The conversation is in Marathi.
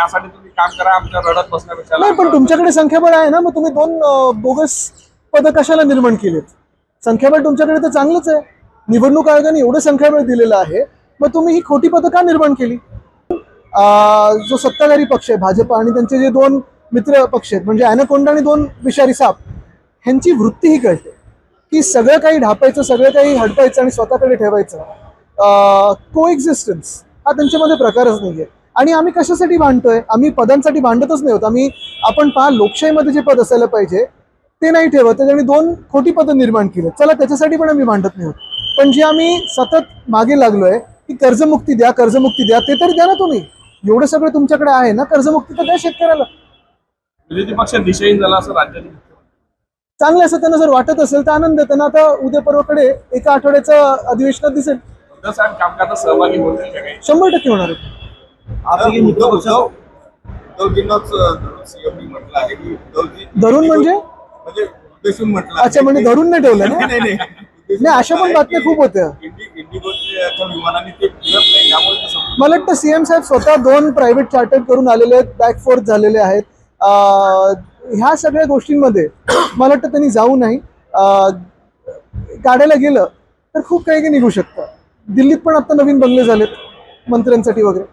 त्यासाठी तुम्ही काम करा, आमच्या रडत बसण्यापेक्षा. नाही, पण तुमच्याकडे संख्याबळ आहे ना, मग तुम्ही 2 बोगस पदं कशाला निर्माण केलीत? संख्याबळ तुमच्याकडे तर चांगलंच आहे. निवडणूक आयोगाने एवढं संख्याबळ दिलेलं आहे, मग तुम्ही ही खोटी पदं का निर्माण केली? जो सत्ताधारी पक्ष आहे भाजप आणि त्यांचे जे 2 मित्र पक्ष आहेत म्हणजे अॅनाकोंडा आणि 2 विषारी साप, ह्यांची वृत्ती ही कळते की सगळं काही ढापायचं, सगळं काही हडपायचं आणि स्वतःकडे ठेवायचं. को एक्झिस्टन्स हा त्यांच्यामध्ये प्रकारच नाहीये. आणि आम्ही कशासाठी भांडतोय? आम्ही पदांसाठी भांडतच नाही होत. आपण पहा, लोकशाहीमध्ये जे पद असायला पाहिजे ते नाही ठेवत आणि 2 खोटी पदं निर्माण केली. चला, त्याच्यासाठी पण आम्ही भांडत नाही होत. पण जे आम्ही सतत मागे लागलोय की कर्जमुक्ती द्या, कर्जमुक्ती द्या, ते तरी द्या ना तुम्ही. एवढं सगळं तुमच्याकडे आहे ना, कर्जमुक्ती तर द्या शेतकऱ्याला. विरोधी पक्ष दिशेहीन झाला असं राज्यात. चांगलं असं त्यांना जर वाटत असेल तर आनंद आहे. त्यांना आता उद्या परवाकडे एका आठवड्याचं अधिवेशनात दिसेल. साहेब कामकाजात सहभागी होतील का काही? 100% होणार आहे. धरून म्हणजे अच्छा, म्हणजे धरून नाही ठेवलं ना? नाही, अशा पण बातम्या खूप होत्या. मला वाटतं सीएम साहेब स्वतः 2 प्रायव्हेट चार्टर करून आलेले आहेत, बॅक फोर्थ झालेले आहेत. ह्या सगळ्या गोष्टींमध्ये मला वाटतं त्यांनी जाऊ नाही. काढायला गेलं तर खूप काही निघू शकतं. दिल्लीत पण आता नवीन बंगले झालेत मंत्र्यांसाठी वगैरे.